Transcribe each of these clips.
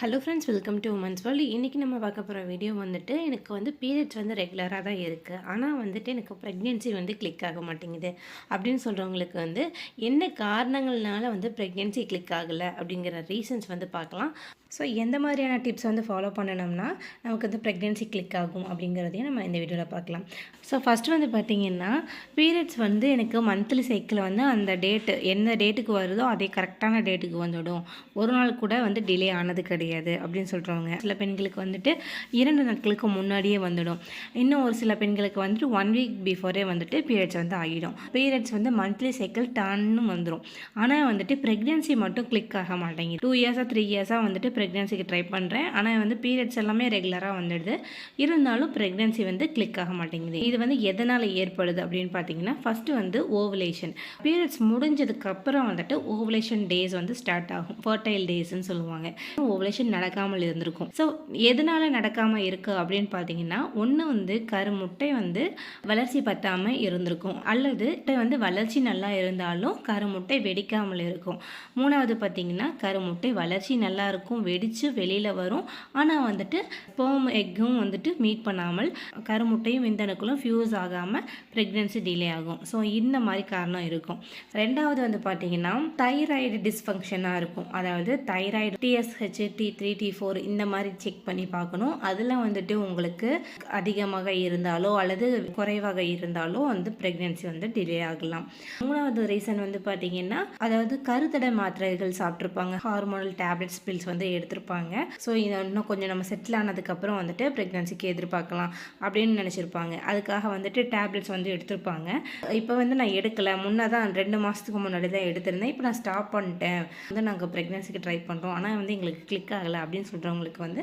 Hello friends, welcome to women's world. இன்றைக்கி நம்ம பார்க்க போகிற வீடியோ வந்துட்டு எனக்கு வந்து பீரியட்ஸ் வந்து ரெகுலராக தான் இருக்குது. ஆனால் வந்துட்டு எனக்கு ப்ரெக்னென்சி வந்து கிளிக் ஆக மாட்டேங்குது அப்படின்னு சொல்கிறவங்களுக்கு வந்து என்ன காரணங்கள்னால வந்து ப்ரெக்னென்சி கிளிக் ஆகலை அப்படிங்கிற ரீசன்ஸ் வந்து பார்க்கலாம். ஸோ எந்த மாதிரியான டிப்ஸ் வந்து ஃபாலோ பண்ணணும்னா நமக்கு வந்து ப்ரெக்னென்சி கிளிக் ஆகும் அப்படிங்கிறதையும் நம்ம இந்த வீடியோவில் பார்க்கலாம். ஸோ ஃபஸ்ட்டு வந்து பார்த்திங்கன்னா, பீரியட்ஸ் வந்து எனக்கு மந்த்லி சைக்கிள் வந்து அந்த டேட்டு எந்த டேட்டுக்கு வருதோ அதே கரெக்டான டேட்டுக்கு வந்துடும். ஒரு நாள் கூட வந்து டிலே ஆனது கிடையாது அப்படின்னு சொல்கிறவங்க. சில பெண்களுக்கு வந்துட்டு 2 நாட்களுக்கு முன்னாடியே வந்துடும். இன்னும் ஒரு சில பெண்களுக்கு வந்துட்டு 1 வீக் பிஃபோரே வந்துட்டு பீரியட்ஸ் வந்து ஆகிடும். பீரியட்ஸ் வந்து மந்த்லி சைக்கிள் டன்னு வந்துடும். ஆனால் வந்துட்டு ப்ரெக்னென்சி மட்டும் கிளிக் ஆக மாட்டேங்குது. 2 இயர்ஸாக 3 இயர்ஸாக வந்துட்டு ப்ரெக்னென்சிக்கு ட்ரை பண்ணுறேன். ஆனால் வந்து பீரியட்ஸ் எல்லாமே ரெகுலராக வந்துடுது. இருந்தாலும் ப்ரெக்னென்சி வந்து கிளிக் ஆக மாட்டேங்குது. இது வந்து எதனால் ஏற்படுது அப்படின்னு பார்த்தீங்கன்னா, ஃபஸ்ட்டு வந்து ஓவுலேஷன். பீரியட்ஸ் முடிஞ்சதுக்கப்புறம் வந்துட்டு ஓவுலேஷன் டேஸ் வந்து ஸ்டார்ட் ஆகும். ஃபர்டைல் டேஸ்ன்னு சொல்லுவாங்க. ஓவுலேஷன் நடக்காமல் இருந்திருக்கும். ஸோ எதனால் நடக்காமல் இருக்குது அப்படின்னு பார்த்தீங்கன்னா, ஒன்று வந்து கருமுட்டை வந்து வளர்ச்சி பத்தாமல் இருந்திருக்கும், அல்லது வந்து வளர்ச்சி நல்லா இருந்தாலும் கருமுட்டை வெடிக்காமல் இருக்கும். மூணாவது பார்த்தீங்கன்னா, கருமுட்டை வளர்ச்சி நல்லா இருக்கும், வெடித்து வெளியில் வரும். ஆனால் வந்துட்டு ஸ்பெர்ம் எக்கும் வந்துட்டு மீட் பண்ணாமல் கருமுட்டையும் விந்தணுக்களும் ஃபியூஸ் ஆகாமல் ப்ரெக்னென்சி டிலே ஆகும். ஸோ இந்த மாதிரி காரணம் இருக்கும். ரெண்டாவது வந்து பார்த்தீங்கன்னா, தைராய்டு டிஸ்ஃபங்க்ஷனாக இருக்கும். அதாவது தைராய்டு TSH, T3, T4 இந்த மாதிரி செக் பண்ணி பார்க்கணும். அதில் வந்துட்டு உங்களுக்கு அதிகமாக இருந்தாலோ அல்லது குறைவாக இருந்தாலோ வந்து ப்ரெக்னென்சி வந்து டிலே ஆகலாம். மூணாவது ரீசன் வந்து பார்த்தீங்கன்னா, அதாவது கருத்தடை மாத்திரைகள் சாப்பிட்ருப்பாங்க, ஹார்மோனல் டேப்லெட்ஸ் பில்ஸ் வந்து எடுத்திருப்பாங்க. ஸோ இதை இன்னும் கொஞ்சம் நம்ம செட்டில் ஆனதுக்கப்புறம் வந்துட்டு ப்ரெக்னென்சிக்கு எதிர்பார்க்கலாம் அப்படின்னு நினச்சிருப்பாங்க. அதுக்காக வந்துட்டு டேப்லெட்ஸ் வந்து எடுத்திருப்பாங்க. இப்போ வந்து நான் எடுக்கலை, முன்னே தான் 2 மாதத்துக்கு முன்னாடி தான் எடுத்திருந்தேன், இப்போ நான் ஸ்டாப் பண்ணிட்டேன், வந்து நாங்கள் ப்ரெக்னென்சிக்கு ட்ரை பண்ணுறோம் ஆனால் வந்து எங்களுக்கு கிளிக் ஆகலை அப்படின்னு சொல்கிறவங்களுக்கு வந்து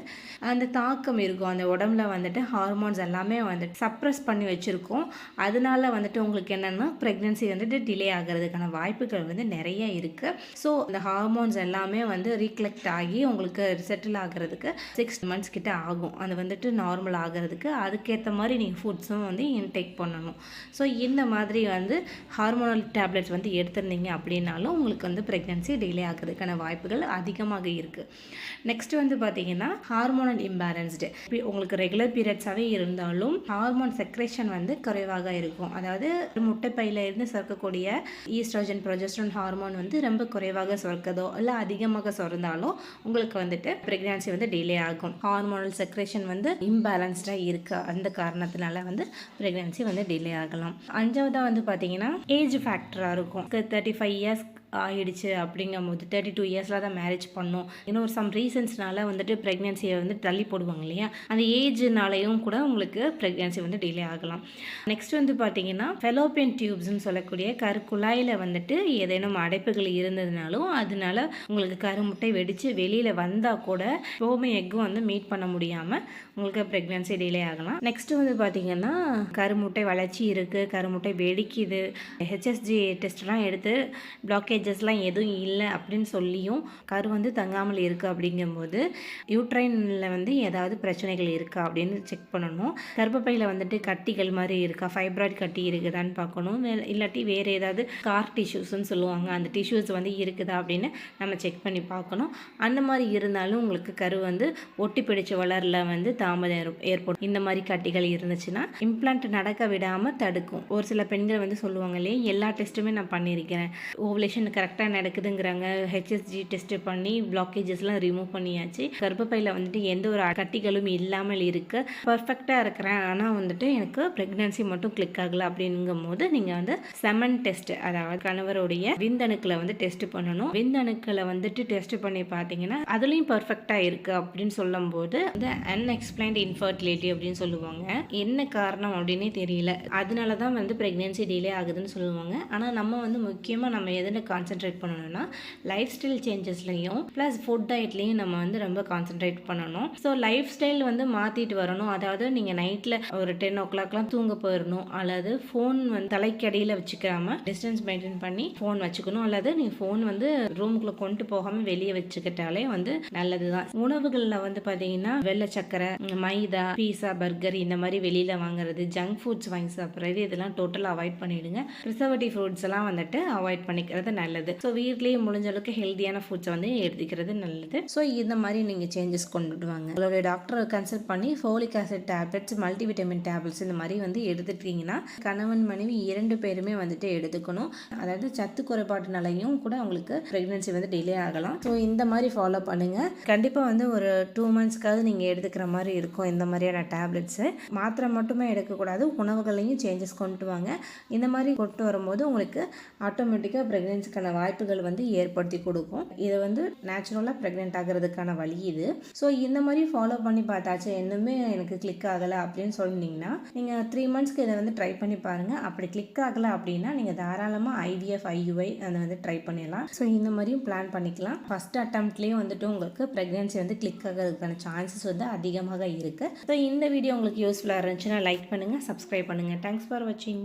அந்த தாக்கம் இருக்கும். அந்த உடம்புல வந்துட்டு ஹார்மோன்ஸ் எல்லாமே வந்துட்டு சப்ரஸ் பண்ணி வச்சுருக்கோம். அதனால வந்துட்டு உங்களுக்கு என்னென்னா ப்ரெக்னென்சி வந்துட்டு டிலே ஆகிறதுக்கான வாய்ப்புகள் வந்து நிறைய இருக்குது. ஸோ அந்த ஹார்மோன்ஸ் எல்லாமே வந்து ரீகலெக்ட் ஆகி உங்களுக்கு செட்டில் ஆகிறதுக்கு 6 months கிட்ட ஆகும். அது வந்துட்டு நார்மல் ஆகிறதுக்கு அதுக்கேற்ற மாதிரி நீங்கள் ஃபுட்ஸும் வந்து இன்டேக் பண்ணணும். ஸோ இந்த மாதிரி வந்து ஹார்மோனல் டேப்லெட்ஸ் வந்து எடுத்திருந்தீங்க அப்படின்னாலும் உங்களுக்கு வந்து ப்ரெக்னென்சி டிலே ஆகிறதுக்கான வாய்ப்புகள் அதிகமாக இருக்குது. நெக்ஸ்ட் வந்து பார்த்தீங்கன்னா, ஹார்மோனல் இம்பேலன்ஸ்டு. உங்களுக்கு ரெகுலர் பீரியட்ஸாகவே இருந்தாலும் ஹார்மோன் செக்ரேஷன் வந்து குறைவாக இருக்கும். அதாவது முட்டைப்பையில இருந்து சுரக்கக்கூடிய ஈஸ்ட்ரோஜன், ப்ரொஜெஸ்ட்ரான் ஹார்மோன் வந்து ரொம்ப குறைவாக சுரக்கதோ இல்லை அதிகமாக சுரந்தாலோ உங்களுக்கு வந்துட்டு ப்ரெக்னென்சி வந்து டிலே ஆகும். ஹார்மோனல் செக்ரேஷன் வந்து இம்பேலன்ஸ்டாக இருக்குது. அந்த காரணத்தினால வந்து ப்ரெக்னென்சி வந்து டிலே ஆகலாம். அஞ்சாவதாக வந்து பார்த்தீங்கன்னா, ஏஜ் ஃபேக்டராக இருக்கும். 35 இயர்ஸ் ஆகிடுச்சு அப்படிங்கும்போது 32 இயர்ஸில் தான் மேரேஜ் பண்ணோம், இன்னொரு சம் ரீசன்ஸ்னால வந்துட்டு ப்ரெக்னென்சியை வந்து தள்ளி போடுவாங்க இல்லையா, அந்த ஏஜ்னாலையும் கூட உங்களுக்கு ப்ரெக்னென்சி வந்து டிலே ஆகலாம். நெக்ஸ்ட் வந்து பார்த்தீங்கன்னா, ஃபெலோப்பியன் டியூப்ஸ்ன்னு சொல்லக்கூடிய கருக்குழாயில் வந்துட்டு ஏதேனும் அடைப்புகள் இருந்ததுனாலும் அதனால உங்களுக்கு கருமுட்டை வெடித்து வெளியில் வந்தால் கூட ஸ்பெர்ம் எக்கும் வந்து மீட் பண்ண முடியாமல் உங்களுக்கு ப்ரெக்னென்சி டிலே ஆகலாம். நெக்ஸ்ட் வந்து பார்த்தீங்கன்னா, கருமுட்டை வளர்ச்சி இருக்குது, கருமுட்டை வெடிக்குது, HSG டெஸ்ட்லாம் எடுத்து பிளாக்கேஜஸ்லாம் எதுவும் இல்லை அப்படின்னு சொல்லியும் கரு வந்து தங்காமல் இருக்குது அப்படிங்கும்போது யூட்ரைனில் வந்து ஏதாவது பிரச்சனைகள் இருக்கா அப்படின்னு செக் பண்ணணும். கர்ப்பப்பையில் வந்துட்டு கட்டிகள் மாதிரி இருக்கா, ஃபைப்ராய்ட் கட்டி இருக்குதான்னு பார்க்கணும். இல்லாட்டி வேறு ஏதாவது ஸ்கார் டிஷ்யூஸ்ன்னு சொல்லுவாங்க, அந்த டிஷ்யூஸ் வந்து இருக்குதா அப்படின்னு நம்ம செக் பண்ணி பார்க்கணும். அந்த மாதிரி இருந்தாலும் உங்களுக்கு கரு வந்து ஒட்டி பிடிச்ச வளரல வந்து தாமதம் ஏற்படும். இந்த மாதிரி கட்டிகள் இருந்துச்சுன்னா இம்ப்ளான்ட் நடக்க விடாமல் தடுக்கும். ஒரு சில பெண்கள் வந்து சொல்லுவாங்க இல்லையா, எல்லா டெஸ்ட்டுமே நான் பண்ணியிருக்கிறேன், ஓவுலேஷன் கரெக்டாக நடக்குதுங்கிறாங்க, HSG டெஸ்ட் பண்ணி பிளாக்கேஜஸ்லாம் ரிமூவ் பண்ணியாச்சு, கர்ப்பப்பையில் வந்துட்டு எந்த ஒரு கட்டிகளும் இல்லாமல் இருக்கு, பர்ஃபெக்டாக இருக்கிறேன், ஆனால் வந்துட்டு எனக்கு ப்ரெக்னென்சி மட்டும் கிளிக் ஆகலை அப்படிங்கும் போது நீங்கள் வந்து செமன் டெஸ்ட், அதாவது கணவருடைய விந்தணுக்களை வந்து டெஸ்ட் பண்ணணும். விந்தணுக்களை வந்துட்டு டெஸ்ட் பண்ணி பார்த்தீங்கன்னா அதுலேயும் பர்ஃபெக்டாக இருக்குது அப்படின்னு சொல்லும் போது அந்த அன்எக்ஸ்பிளைன்ட் இன்ஃபர்டிலிட்டி அப்படின்னு சொல்லுவாங்க. என்ன காரணம் அப்படின்னே தெரியல, அதனால தான் வந்து ப்ரெக்னென்சி டிலே ஆகுதுன்னு சொல்லுவாங்க. ஆனால் நம்ம வந்து முக்கியமாக நம்ம எதில் கான்சென்ட்ரேட் பண்ணணும்னா லைஃப் ஸ்டைல் சேஞ்சஸ்லையும் ப்ளஸ் ஃபுட் டயட்லையும் நம்ம வந்து ரொம்ப கான்சென்ட்ரேட் பண்ணணும். ஸோ லைஃப் ஸ்டைல் வந்து மாற்றிட்டு வரணும். அதாவது நீங்கள் நைட்டில் ஒரு 10 o'clockலாம் தூங்க போயிடணும், அல்லது ஃபோன் வந்து தலைக்கடியில் வச்சுக்காமல் டிஸ்டன்ஸ் மெயின்டைன் பண்ணி ஃபோன் வச்சுக்கணும், அல்லது நீங்கள் ஃபோன் வந்து ரூமுக்குள்ளே கொண்டு போகாமல் வெளியே வச்சுக்கிட்டாலே வந்து நல்லது தான். உணவுகளில் வந்து பார்த்தீங்கன்னா வெள்ளை சக்கரை, மைதா, பீஸா, பர்கர் இந்த மாதிரி வெளியில் வாங்குறது, ஜங்க் ஃபுட்ஸ் வாங்கி சாப்பிட்றது இதெல்லாம் டோட்டலாக அவாய்ட் பண்ணிவிடுங்க. ப்ரிசர்வேட்டிவ் ஃப்ரூட்ஸ் எல்லாம் வந்துட்டு அவாய்ட் பண்ணிக்கிறது நல்லது. நல்லது. ஸோ வீட்லேயே முடிஞ்ச அளவுக்கு ஹெல்த்தியான ஃபுட்ஸை வந்து எடுத்துக்கிறது நல்லது. ஸோ இந்த மாதிரி நீங்கள் சேஞ்சஸ் கொண்டுட்டு வாங்க. உங்களுடைய டாக்டரை கன்சல்ட் பண்ணி folic acid tablets, multivitamin tablets இந்த மாதிரி வந்து எடுத்துட்டீங்கன்னா கணவன் மனைவி 2 பேருமே வந்துட்டு எடுத்துக்கணும். அதாவது சத்து குறைபாட்டுனாலையும் கூட உங்களுக்கு ப்ரெக்னென்சி வந்து டிலே ஆகலாம். ஸோ இந்த மாதிரி ஃபாலோ பண்ணுங்கள். கண்டிப்பாக வந்து ஒரு 2 மந்த்ஸ்க்காவது நீங்கள் எடுத்துக்கிற மாதிரி இருக்கும் இந்த மாதிரியான டேப்லெட்ஸு. மாத்திரை மட்டுமே எடுக்கக்கூடாது, உணவுகளையும் சேஞ்சஸ் கொண்டு வாங்க. இந்த மாதிரி கொண்டு வரும்போது உங்களுக்கு ஆட்டோமேட்டிக்காக ப்ரெக்னென்சிக்கான வாய்ப்புகள் வந்து ஏற்படுத்தி கொடுக்கும். இது வந்து நேச்சுரலாக ப்ரெக்னென்ட் ஆகிறதுக்கான வழி இது. ஸோ இந்த மாதிரி ஃபாலோ பண்ணி பார்த்தாச்சு, இன்னுமே எனக்கு கிளிக் ஆகலை அப்படின்னு சொன்னீங்கன்னா நீங்கள் 3 மந்த்ஸ்க்கு இதை வந்து ட்ரை பண்ணி பாருங்கள். அப்படி கிளிக் ஆகலை அப்படின்னா நீங்கள் தாராளமாக ஐவிஎஃப், ஐயுஐ அதை வந்து ட்ரை பண்ணிடலாம். ஸோ இந்த மாதிரியும் பிளான் பண்ணிக்கலாம். ஃபஸ்ட் அட்டம்ப்ட்லேயும் வந்துட்டு உங்களுக்கு ப்ரெக்னென்சி வந்து கிளிக் ஆகிறதுக்கான சான்சஸ் வந்து அதிகமாக இருக்குது. ஸோ இந்த வீடியோ உங்களுக்கு யூஸ்ஃபுல்லாக இருந்துச்சுன்னா லைக் பண்ணுங்கள், சப்ஸ்கிரைப் பண்ணுங்கள். தேங்க்ஸ் ஃபார் வாட்சிங்.